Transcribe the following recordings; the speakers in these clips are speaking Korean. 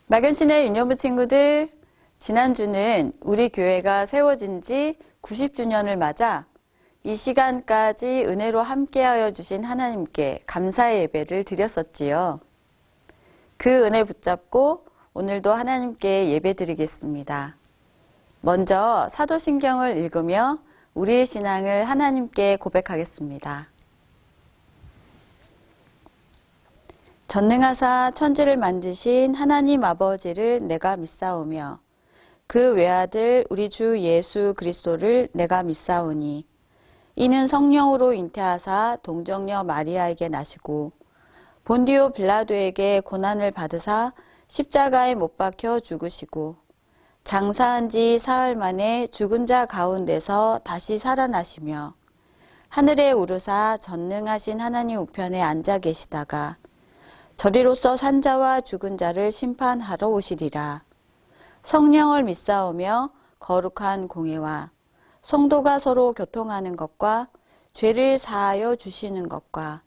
막연신의 유년부 친구들, 지난주는 우리 교회가 세워진 지 90주년을 맞아 이 시간까지 은혜로 함께하여 주신 하나님께 감사의 예배를 드렸었지요. 그 은혜 붙잡고 오늘도 하나님께 예배 드리겠습니다. 먼저 사도신경을 읽으며 우리의 신앙을 하나님께 고백하겠습니다. 전능하사 천지를 만드신 하나님 아버지를 내가 믿사오며 그 외아들 우리 주 예수 그리스도를 내가 믿사오니 이는 성령으로 잉태하사 동정녀 마리아에게 나시고 본디오 빌라도에게 고난을 받으사 십자가에 못 박혀 죽으시고 장사한 지 사흘 만에 죽은 자 가운데서 다시 살아나시며 하늘에 오르사 전능하신 하나님 우편에 앉아 계시다가 저리로서 산자와 죽은 자를 심판하러 오시리라. 성령을 믿사오며 거룩한 공회와 성도가 서로 교통하는 것과 죄를 사하여 주시는 것과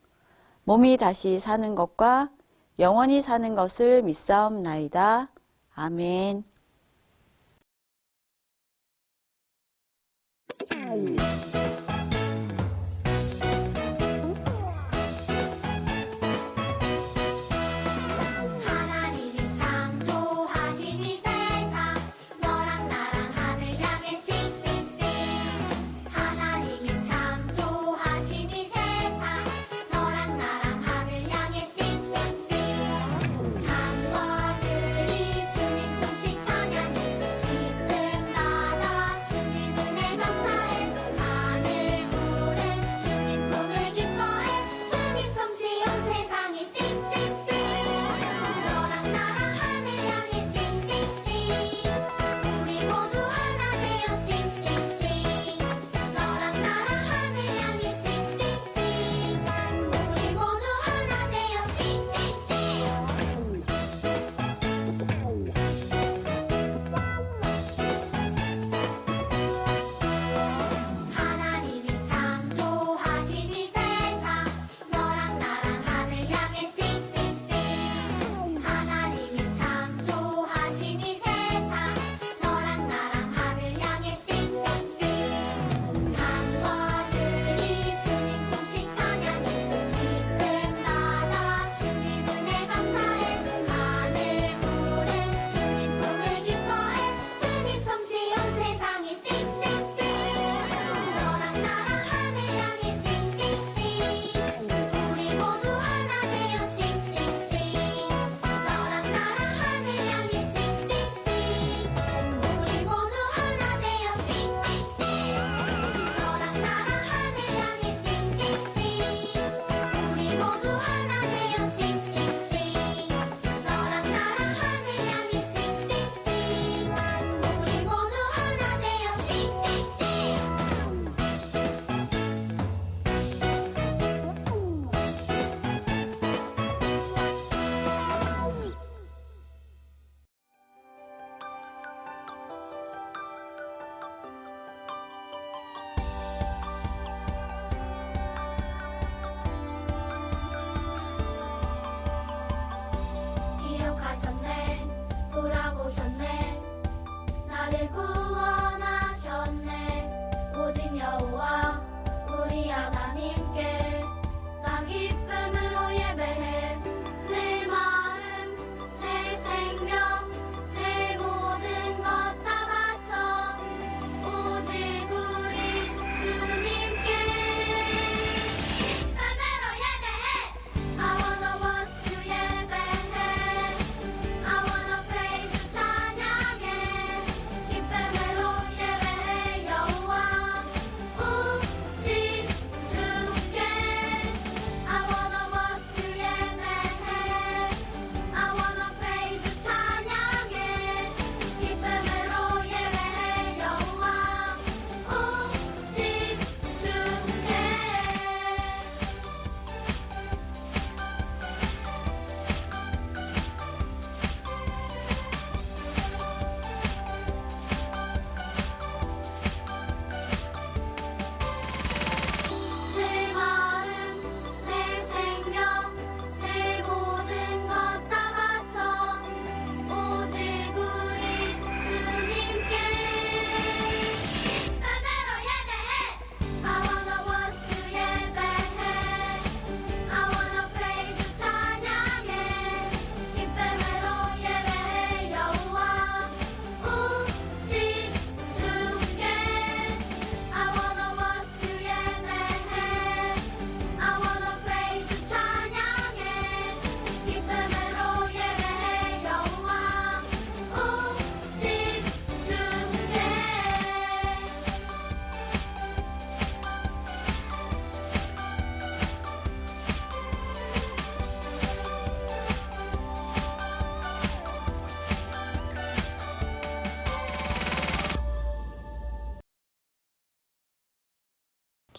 몸이 다시 사는 것과 영원히 사는 것을 믿사옵나이다. 아멘. 하나님이 창조하신 이 세상 너랑 나랑 하늘 향해 싱싱싱 하나님이 창조하신 이 세상 너랑 나랑 하늘 향해 싱싱싱 산과들이 주님 솜씨 찬양해 깊은 바다 주님 은혜 감사해 하늘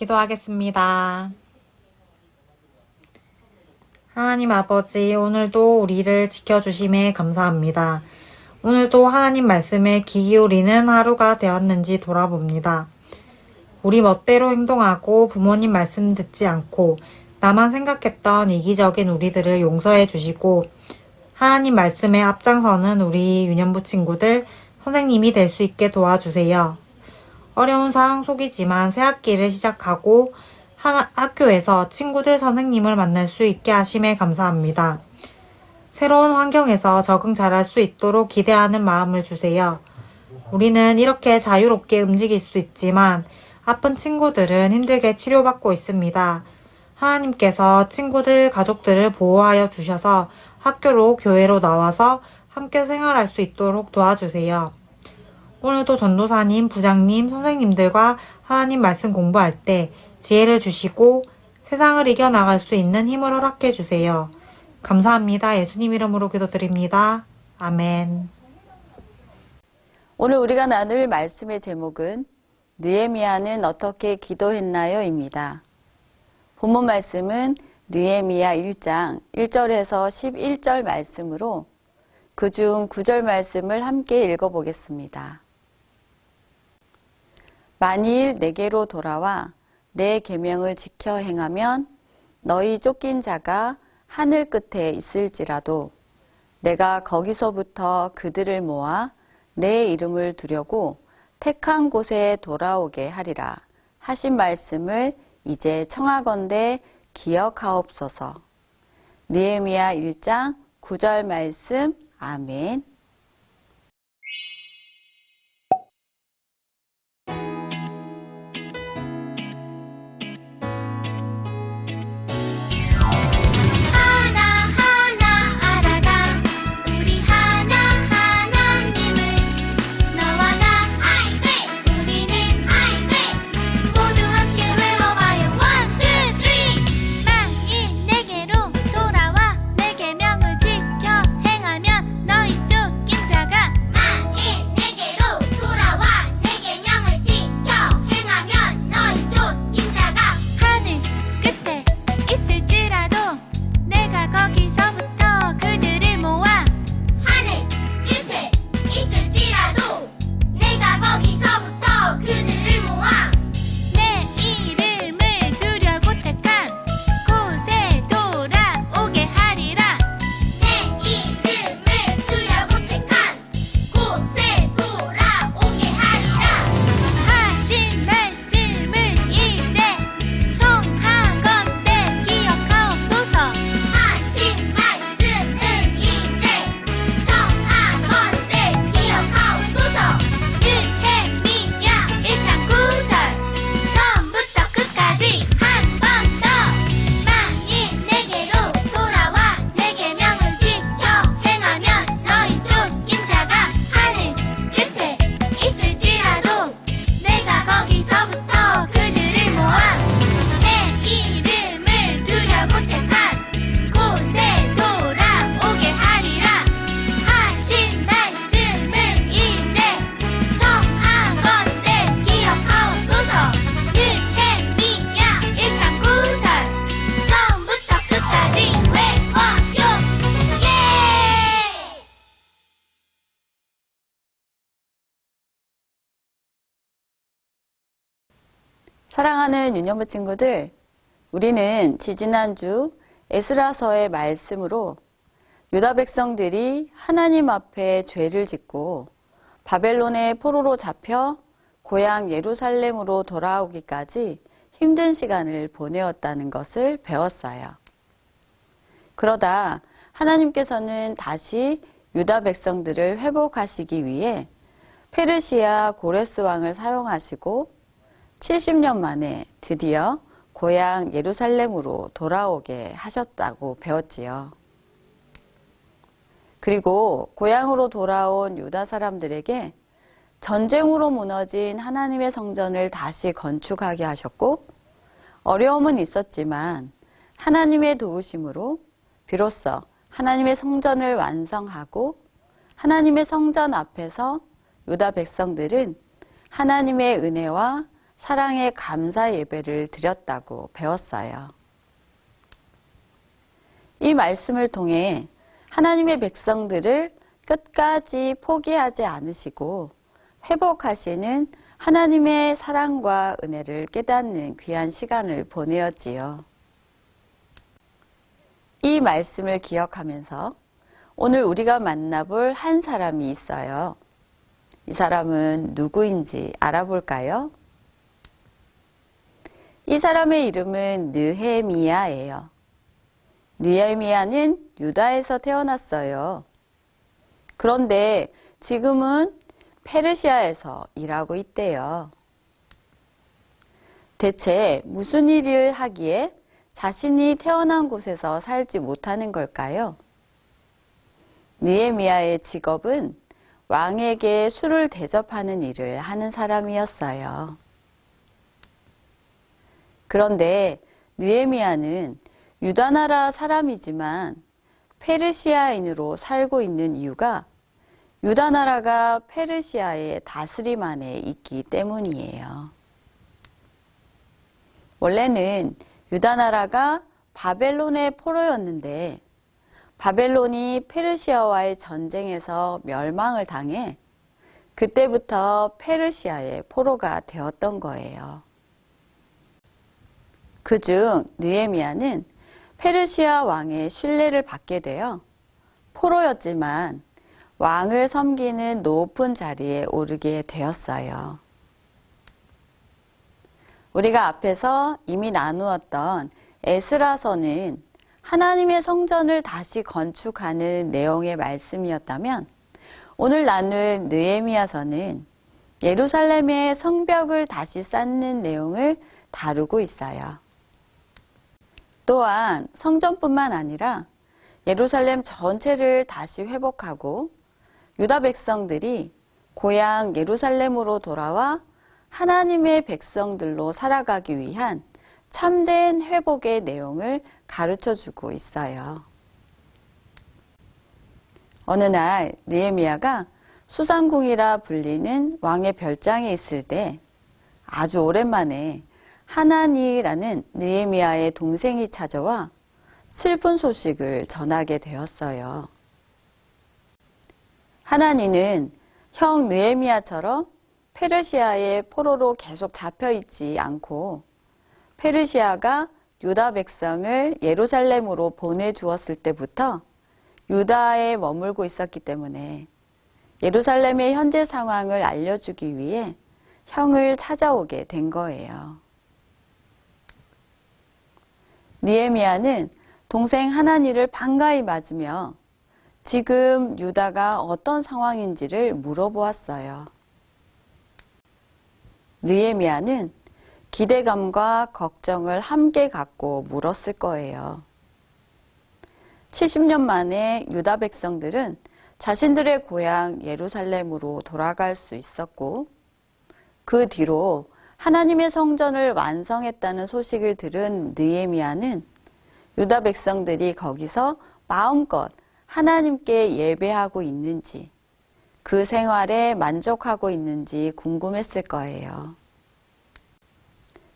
기도하겠습니다. 하나님 아버지, 오늘도 우리를 지켜주심에 감사합니다. 오늘도 하나님 말씀에 귀 기울이는 하루가 되었는지 돌아봅니다. 우리 멋대로 행동하고 부모님 말씀 듣지 않고 나만 생각했던 이기적인 우리들을 용서해 주시고 하나님 말씀에 앞장서는 우리 유년부 친구들 선생님이 될 수 있게 도와주세요. 어려운 상황 속이지만 새 학기를 시작하고 학교에서 친구들 선생님을 만날 수 있게 하심에 감사합니다. 새로운 환경에서 적응 잘할 수 있도록 기대하는 마음을 주세요. 우리는 이렇게 자유롭게 움직일 수 있지만 아픈 친구들은 힘들게 치료받고 있습니다. 하나님께서 친구들, 가족들을 보호하여 주셔서 학교로 교회로 나와서 함께 생활할 수 있도록 도와주세요. 오늘도 전도사님, 부장님, 선생님들과 하나님 말씀 공부할 때 지혜를 주시고 세상을 이겨나갈 수 있는 힘을 허락해 주세요. 감사합니다. 예수님 이름으로 기도드립니다. 아멘. 오늘 우리가 나눌 말씀의 제목은 느헤미야는 어떻게 기도했나요? 입니다. 본문 말씀은 느헤미야 1장 1절에서 11절 말씀으로 그중 9절 말씀을 함께 읽어보겠습니다. 만일 내게로 돌아와 내 계명을 지켜 행하면 너희 쫓긴 자가 하늘 끝에 있을지라도 내가 거기서부터 그들을 모아 내 이름을 두려고 택한 곳에 돌아오게 하리라 하신 말씀을 이제 청하건대 기억하옵소서. 느헤미야 1장 9절 말씀. 아멘. 하나하나 알아가 우리 하나님을 너와 나 우리는 모두 함께 외워봐요. 1, 2, 3 만일 내게로 돌아와 내 계명을 지켜 행하면 너희 쫓긴 자가 만일 내게로 돌아와 내 계명을 지켜 행하면 너희 쫓긴 자가 하늘 끝에 있을지라도 내가 거기서부터 그들을 모아 하늘 끝에 있을지라도 내가 거기서부터 그들을 모아 내 이름을 두려고 택한 곳에 돌아오게 하리라 내 이름을 두려고 택한 곳에 돌아오게 하리라 하신 말씀을 이제 청하건대 기억하옵소서 하신 말씀을 이제 청하건대 기억하옵소서 느헤미야 1장 9절 처음부터 끝까지 한 번 더 만일 내게로 돌아와 내 계명을 지켜 행하면 너희 쫓긴 자가 하늘 끝에 있을지라도 내가 거기서부터 그들을 모아 내 이름을 두려고 택한 곳에 돌아오게 하리라 하신 말씀을 이제 청하건대 기억하옵소서 느헤미야 1장 9절 처음부터 끝까지 외워요 예! 사랑하는 유년부 친구들, 우리는 지지난주 에스라서의 말씀으로 유다 백성들이 하나님 앞에 죄를 짓고 바벨론의 포로로 잡혀 고향 예루살렘으로 돌아오기까지 힘든 시간을 보내었다는 것을 배웠어요. 그러다 하나님께서는 다시 유다 백성들을 회복하시기 위해 페르시아 고레스 왕을 사용하시고 70년 만에 드디어 고향 예루살렘으로 돌아오게 하셨다고 배웠지요. 그리고 고향으로 돌아온 유다 사람들에게 전쟁으로 무너진 하나님의 성전을 다시 건축하게 하셨고 어려움은 있었지만 하나님의 도우심으로 비로소 하나님의 성전을 완성하고 하나님의 성전 앞에서 유다 백성들은 하나님의 은혜와 사랑의 감사 예배를 드렸다고 배웠어요. 이 말씀을 통해 하나님의 백성들을 끝까지 포기하지 않으시고 회복하시는 하나님의 사랑과 은혜를 깨닫는 귀한 시간을 보내었지요. 이 말씀을 기억하면서 오늘 우리가 만나볼 한 사람이 있어요. 이 사람은 누구인지 알아볼까요? 이 사람의 이름은 느헤미야예요. 느헤미야는 유다에서 태어났어요. 그런데 지금은 페르시아에서 일하고 있대요. 대체 무슨 일을 하기에 자신이 태어난 곳에서 살지 못하는 걸까요? 느헤미야의 직업은 왕에게 술을 대접하는 일을 하는 사람이었어요. 그런데 느헤미야는 유다 나라 사람이지만 페르시아인으로 살고 있는 이유가 유다 나라가 페르시아의 다스림 안에 있기 때문이에요. 원래는 유다 나라가 바벨론의 포로였는데 바벨론이 페르시아와의 전쟁에서 멸망을 당해 그때부터 페르시아의 포로가 되었던 거예요. 그중 느헤미야는 페르시아 왕의 신뢰를 받게 되어 포로였지만 왕을 섬기는 높은 자리에 오르게 되었어요. 우리가 앞에서 이미 나누었던 에스라서는 하나님의 성전을 다시 건축하는 내용의 말씀이었다면 오늘 나눌 느헤미야서는 예루살렘의 성벽을 다시 쌓는 내용을 다루고 있어요. 또한 성전뿐만 아니라 예루살렘 전체를 다시 회복하고 유다 백성들이 고향 예루살렘으로 돌아와 하나님의 백성들로 살아가기 위한 참된 회복의 내용을 가르쳐주고 있어요. 어느 날 느헤미야가 수상궁이라 불리는 왕의 별장에 있을 때 아주 오랜만에 하나니라는 느헤미야의 동생이 찾아와 슬픈 소식을 전하게 되었어요. 하나니는 형 느헤미야처럼 페르시아의 포로로 계속 잡혀있지 않고 페르시아가 유다 백성을 예루살렘으로 보내주었을 때부터 유다에 머물고 있었기 때문에 예루살렘의 현재 상황을 알려주기 위해 형을 찾아오게 된 거예요. 느헤미야는 동생 하나니를 반가이 맞으며 지금 유다가 어떤 상황인지를 물어보았어요. 느헤미야는 기대감과 걱정을 함께 갖고 물었을 거예요. 70년 만에 유다 백성들은 자신들의 고향 예루살렘으로 돌아갈 수 있었고 그 뒤로 하나님의 성전을 완성했다는 소식을 들은 느헤미야는 유다 백성들이 거기서 마음껏 하나님께 예배하고 있는지 그 생활에 만족하고 있는지 궁금했을 거예요.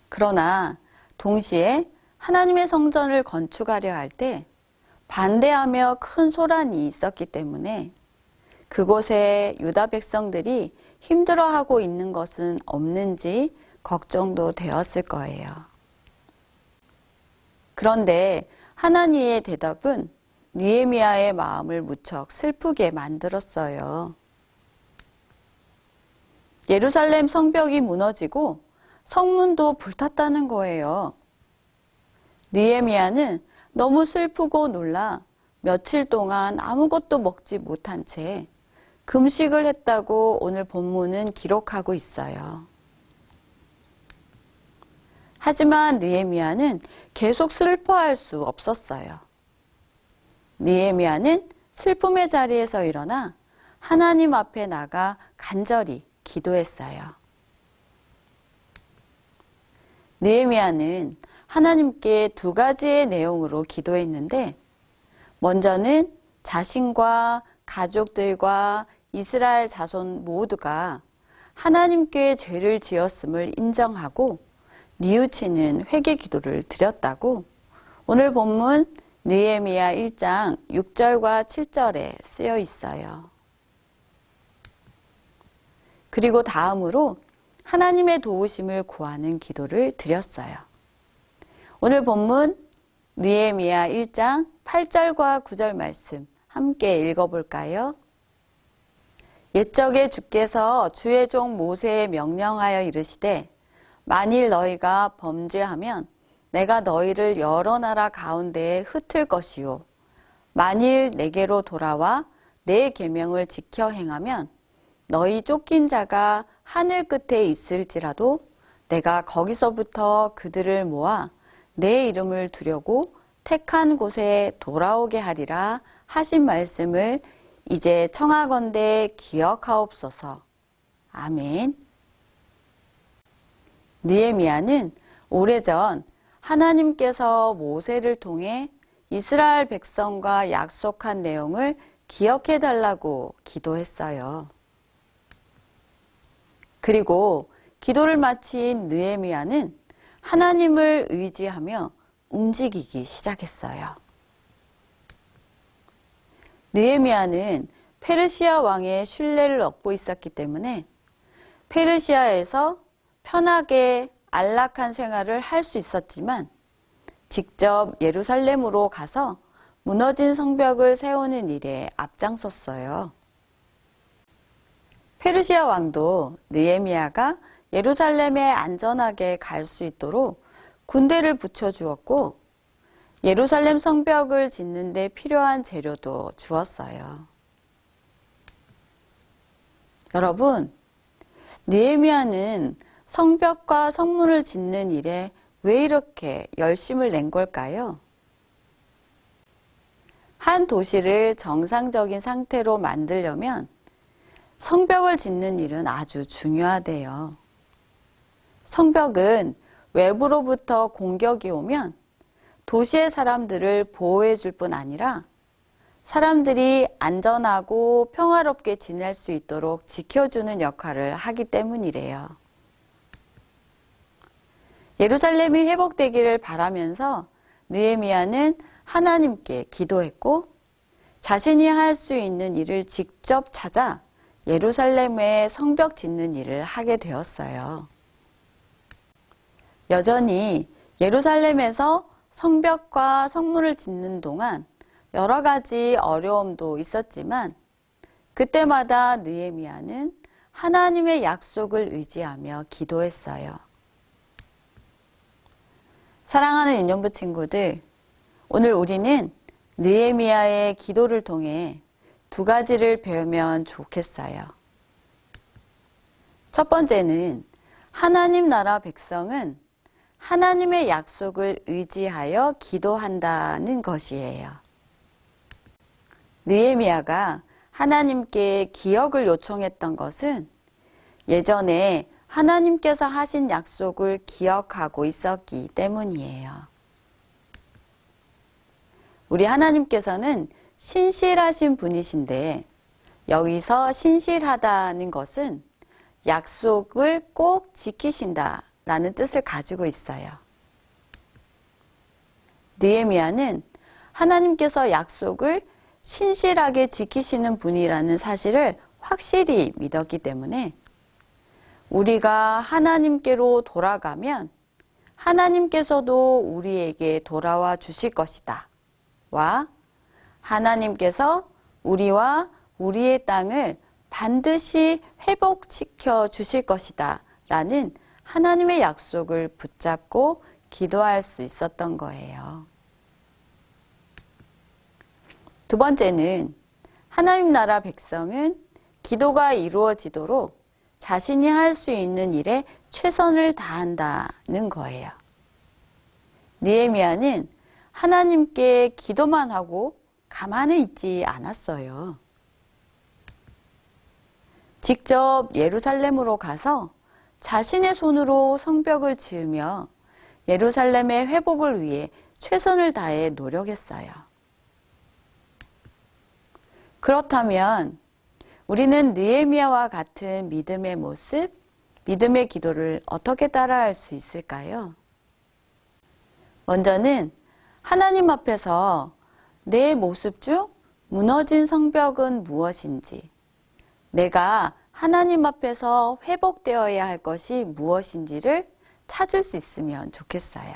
그러나 동시에 하나님의 성전을 건축하려 할 때 반대하며 큰 소란이 있었기 때문에 그곳에 유다 백성들이 힘들어하고 있는 것은 없는지 걱정도 되었을 거예요. 그런데 하나니의 대답은 느헤미야의 마음을 무척 슬프게 만들었어요. 예루살렘 성벽이 무너지고 성문도 불탔다는 거예요. 느헤미야는 너무 슬프고 놀라 며칠 동안 아무것도 먹지 못한 채 금식을 했다고 오늘 본문은 기록하고 있어요. 하지만 느헤미야는 계속 슬퍼할 수 없었어요. 느헤미야는 슬픔의 자리에서 일어나 하나님 앞에 나가 간절히 기도했어요. 느헤미야는 하나님께 두 가지의 내용으로 기도했는데 먼저는 자신과 가족들과 이스라엘 자손 모두가 하나님께 죄를 지었음을 인정하고 뉘우치는 회개 기도를 드렸다고 오늘 본문 느헤미야 1장 6절과 7절에 쓰여 있어요. 그리고 다음으로 하나님의 도우심을 구하는 기도를 드렸어요. 오늘 본문 느헤미야 1장 8절과 9절 말씀 함께 읽어볼까요? 옛적에 주께서 주의 종 모세에 명령하여 이르시되 만일 너희가 범죄하면 내가 너희를 여러 나라 가운데에 흩을 것이요 만일 내게로 돌아와 내 계명을 지켜 행하면 너희 쫓긴 자가 하늘 끝에 있을지라도 내가 거기서부터 그들을 모아 내 이름을 두려고 택한 곳에 돌아오게 하리라 하신 말씀을 이제 청하건대 기억하옵소서. 아멘. 느헤미야는 오래전 하나님께서 모세를 통해 이스라엘 백성과 약속한 내용을 기억해 달라고 기도했어요. 그리고 기도를 마친 느헤미야는 하나님을 의지하며 움직이기 시작했어요. 느헤미야는 페르시아 왕의 신뢰를 얻고 있었기 때문에 페르시아에서 편하게 안락한 생활을 할 수 있었지만 직접 예루살렘으로 가서 무너진 성벽을 세우는 일에 앞장섰어요. 페르시아 왕도 느헤미야가 예루살렘에 안전하게 갈 수 있도록 군대를 붙여주었고 예루살렘 성벽을 짓는 데 필요한 재료도 주었어요. 여러분, 느헤미야는 성벽과 성문을 짓는 일에 왜 이렇게 열심을 낸 걸까요? 한 도시를 정상적인 상태로 만들려면 성벽을 짓는 일은 아주 중요하대요. 성벽은 외부로부터 공격이 오면 도시의 사람들을 보호해 줄 뿐 아니라 사람들이 안전하고 평화롭게 지낼 수 있도록 지켜주는 역할을 하기 때문이래요. 예루살렘이 회복되기를 바라면서 느헤미야는 하나님께 기도했고 자신이 할 수 있는 일을 직접 찾아 예루살렘에 성벽 짓는 일을 하게 되었어요. 여전히 예루살렘에서 성벽과 성문을 짓는 동안 여러 가지 어려움도 있었지만 그때마다 느헤미야는 하나님의 약속을 의지하며 기도했어요. 사랑하는 인연부 친구들, 오늘 우리는 느헤미야의 기도를 통해 두 가지를 배우면 좋겠어요. 첫 번째는 하나님 나라 백성은 하나님의 약속을 의지하여 기도한다는 것이에요. 느헤미야가 하나님께 기억을 요청했던 것은 예전에 하나님께서 하신 약속을 기억하고 있었기 때문이에요. 우리 하나님께서는 신실하신 분이신데 여기서 신실하다는 것은 약속을 꼭 지키신다라는 뜻을 가지고 있어요. 느헤미야는 하나님께서 약속을 신실하게 지키시는 분이라는 사실을 확실히 믿었기 때문에 우리가 하나님께로 돌아가면 하나님께서도 우리에게 돌아와 주실 것이다. 와 하나님께서 우리와 우리의 땅을 반드시 회복시켜 주실 것이다. 라는 하나님의 약속을 붙잡고 기도할 수 있었던 거예요. 두 번째는 하나님 나라 백성은 기도가 이루어지도록 자신이 할 수 있는 일에 최선을 다한다는 거예요. 느헤미야는 하나님께 기도만 하고 가만히 있지 않았어요. 직접 예루살렘으로 가서 자신의 손으로 성벽을 지으며 예루살렘의 회복을 위해 최선을 다해 노력했어요. 그렇다면 우리는 느헤미야와 같은 믿음의 모습, 믿음의 기도를 어떻게 따라할 수 있을까요? 먼저는 하나님 앞에서 내 모습 중 무너진 성벽은 무엇인지, 내가 하나님 앞에서 회복되어야 할 것이 무엇인지를 찾을 수 있으면 좋겠어요.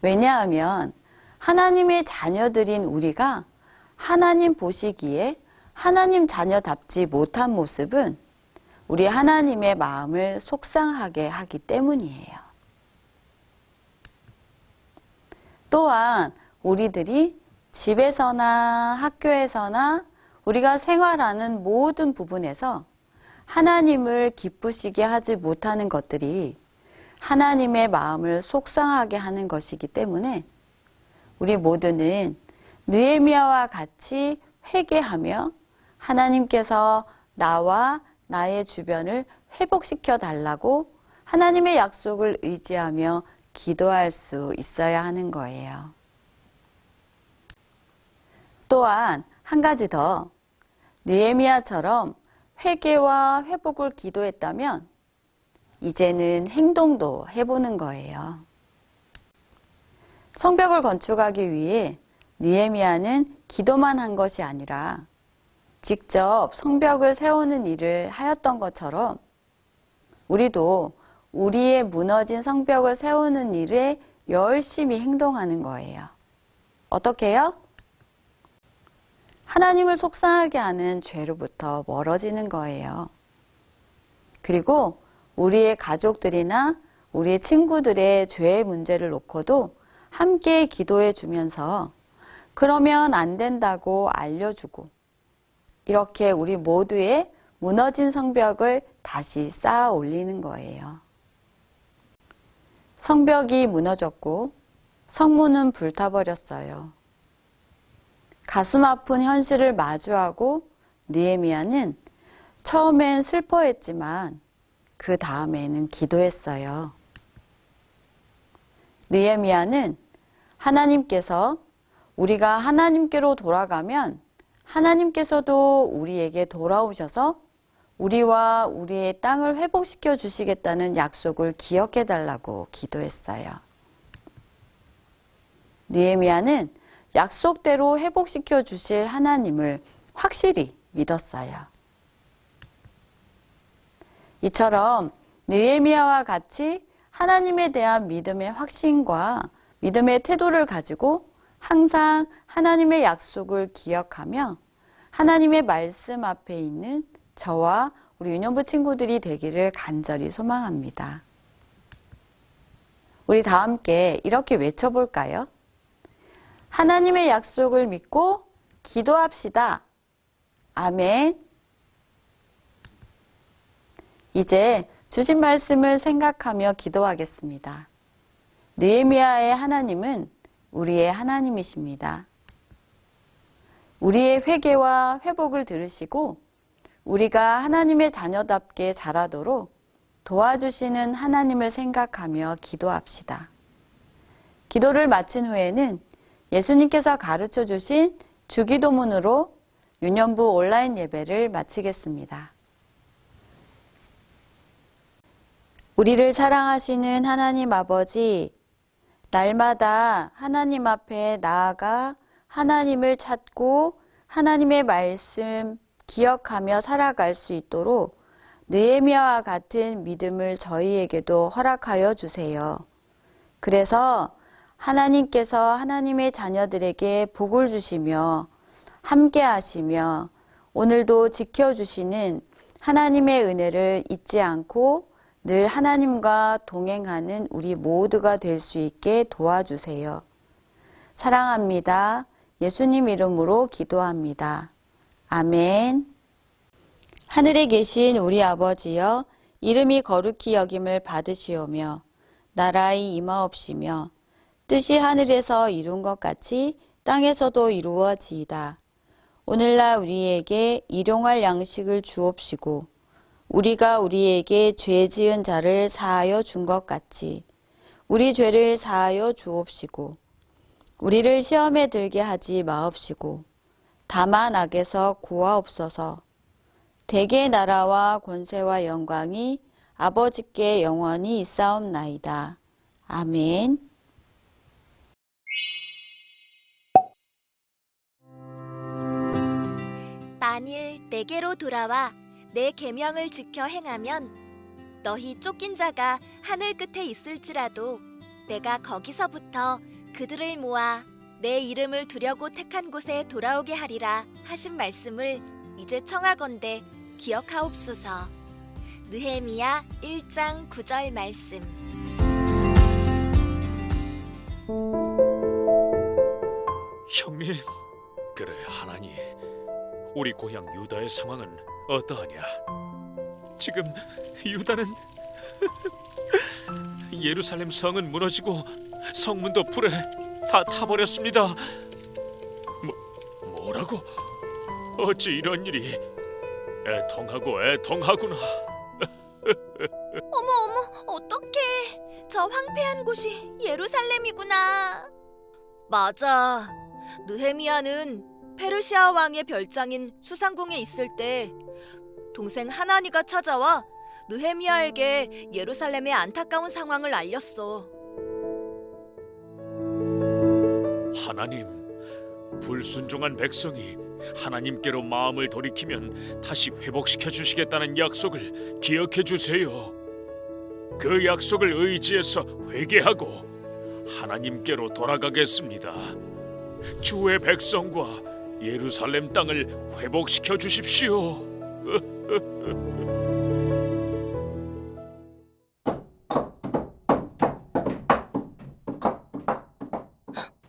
왜냐하면 하나님의 자녀들인 우리가 하나님 보시기에 하나님 자녀답지 못한 모습은 우리 하나님의 마음을 속상하게 하기 때문이에요. 또한 우리들이 집에서나 학교에서나 우리가 생활하는 모든 부분에서 하나님을 기쁘시게 하지 못하는 것들이 하나님의 마음을 속상하게 하는 것이기 때문에 우리 모두는 느헤미야와 같이 회개하며 하나님께서 나와 나의 주변을 회복시켜 달라고 하나님의 약속을 의지하며 기도할 수 있어야 하는 거예요. 또한 한 가지 더, 느헤미야처럼 회개와 회복을 기도했다면 이제는 행동도 해보는 거예요. 성벽을 건축하기 위해 느헤미야는 기도만 한 것이 아니라 직접 성벽을 세우는 일을 하였던 것처럼 우리도 우리의 무너진 성벽을 세우는 일에 열심히 행동하는 거예요. 어떻게요? 하나님을 속상하게 하는 죄로부터 멀어지는 거예요. 그리고 우리의 가족들이나 우리의 친구들의 죄의 문제를 놓고도 함께 기도해 주면서 그러면 안 된다고 알려주고 이렇게 우리 모두의 무너진 성벽을 다시 쌓아 올리는 거예요. 성벽이 무너졌고 성문은 불타버렸어요. 가슴 아픈 현실을 마주하고 느헤미야는 처음엔 슬퍼했지만 그 다음에는 기도했어요. 느헤미야는 하나님께서 우리가 하나님께로 돌아가면 하나님께서도 우리에게 돌아오셔서 우리와 우리의 땅을 회복시켜 주시겠다는 약속을 기억해 달라고 기도했어요. 느헤미야는 약속대로 회복시켜 주실 하나님을 확실히 믿었어요. 이처럼 느헤미야와 같이 하나님에 대한 믿음의 확신과 믿음의 태도를 가지고 항상 하나님의 약속을 기억하며 하나님의 말씀 앞에 있는 저와 우리 유년부 친구들이 되기를 간절히 소망합니다. 우리 다 함께 이렇게 외쳐볼까요? 하나님의 약속을 믿고 기도합시다. 아멘. 이제 주신 말씀을 생각하며 기도하겠습니다. 느헤미야의 하나님은 우리의 하나님이십니다. 우리의 회개와 회복을 들으시고 우리가 하나님의 자녀답게 자라도록 도와주시는 하나님을 생각하며 기도합시다. 기도를 마친 후에는 예수님께서 가르쳐 주신 주기도문으로 유년부 온라인 예배를 마치겠습니다. 우리를 사랑하시는 하나님 아버지, 날마다 하나님 앞에 나아가 하나님을 찾고 하나님의 말씀 기억하며 살아갈 수 있도록 느헤미야와 같은 믿음을 저희에게도 허락하여 주세요. 그래서 하나님께서 하나님의 자녀들에게 복을 주시며 함께 하시며 오늘도 지켜주시는 하나님의 은혜를 잊지 않고 늘 하나님과 동행하는 우리 모두가 될 수 있게 도와주세요. 사랑합니다. 예수님 이름으로 기도합니다. 아멘. 하늘에 계신 우리 아버지여, 이름이 거룩히 여김을 받으시오며 나라의 임하옵시며 뜻이 하늘에서 이룬 것 같이 땅에서도 이루어지이다. 오늘날 우리에게 일용할 양식을 주옵시고 우리가 우리에게 죄 지은 자를 사하여 준 것 같이 우리 죄를 사하여 주옵시고 우리를 시험에 들게 하지 마옵시고 다만 악에서 구하옵소서. 대개의 나라와 권세와 영광이 아버지께 영원히 있사옵나이다. 아멘. 만일 내게로 돌아와 내 계명을 지켜 행하면 너희 쫓긴 자가 하늘 끝에 있을지라도 내가 거기서부터 그들을 모아 내 이름을 두려고 택한 곳에 돌아오게 하리라 하신 말씀을 이제 청하건대 기억하옵소서. 느헤미야 1장 9절 말씀. 형님, 그래 하나님, 우리 고향 유다의 상황은 어떠하냐? 지금 유다는 예루살렘 성은 무너지고 성문도 불에 다 타버렸습니다. 뭐라고? 어찌 이런 일이? 애통하구나. 어머, 어떡해. 저 황폐한 곳이 예루살렘이구나. 맞아. 느헤미야는 페르시아 왕의 별장인 수상궁에 있을 때 동생 하나니가 찾아와 느헤미야에게 예루살렘의 안타까운 상황을 알렸어. 하나님, 불순종한 백성이 하나님께로 마음을 돌이키면 다시 회복시켜 주시겠다는 약속을 기억해 주세요. 그 약속을 의지해서 회개하고 하나님께로 돌아가겠습니다. 주의 백성과 예루살렘 땅을 회복시켜 주십시오.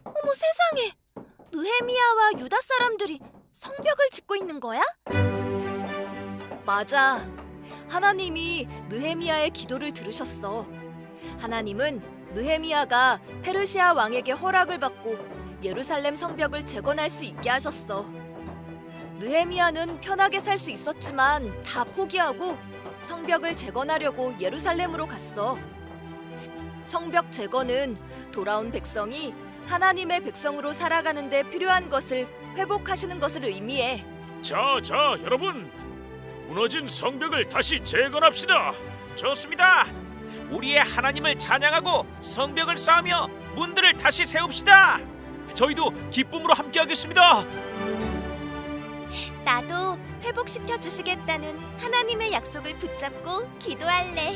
어머 세상에! 느헤미야와 유다 사람들이 성벽을 짓고 있는 거야? 맞아. 하나님이 느헤미야의 기도를 들으셨어. 하나님은 느헤미야가 페르시아 왕에게 허락을 받고 예루살렘 성벽을 재건할 수 있게 하셨어. 느헤미야는 편하게 살 수 있었지만 다 포기하고 성벽을 재건하려고 예루살렘으로 갔어. 성벽 재건은 돌아온 백성이 하나님의 백성으로 살아가는 데 필요한 것을 회복하시는 것을 의미해. 자, 여러분, 무너진 성벽을 다시 재건합시다. 좋습니다. 우리의 하나님을 찬양하고 성벽을 쌓으며 문들을 다시 세웁시다. 저희도 기쁨으로 함께하겠습니다. 나도 회복시켜 주시겠다는 하나님의 약속을 붙잡고 기도할래.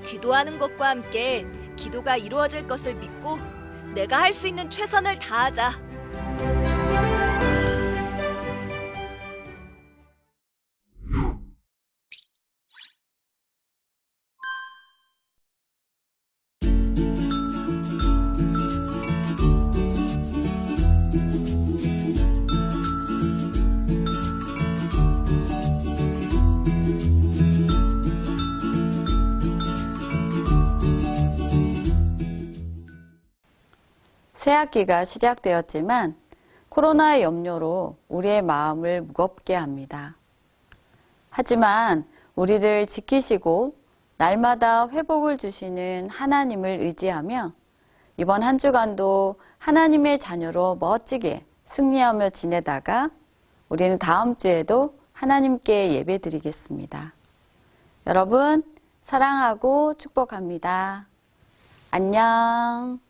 기도하는 것과 함께 기도가 이루어질 것을 믿고 내가 할 수 있는 최선을 다하자. 새학기가 시작되었지만 코로나의 염려로 우리의 마음을 무겁게 합니다. 하지만 우리를 지키시고 날마다 회복을 주시는 하나님을 의지하며 이번 한 주간도 하나님의 자녀로 멋지게 승리하며 지내다가 우리는 다음 주에도 하나님께 예배드리겠습니다. 여러분, 사랑하고 축복합니다. 안녕.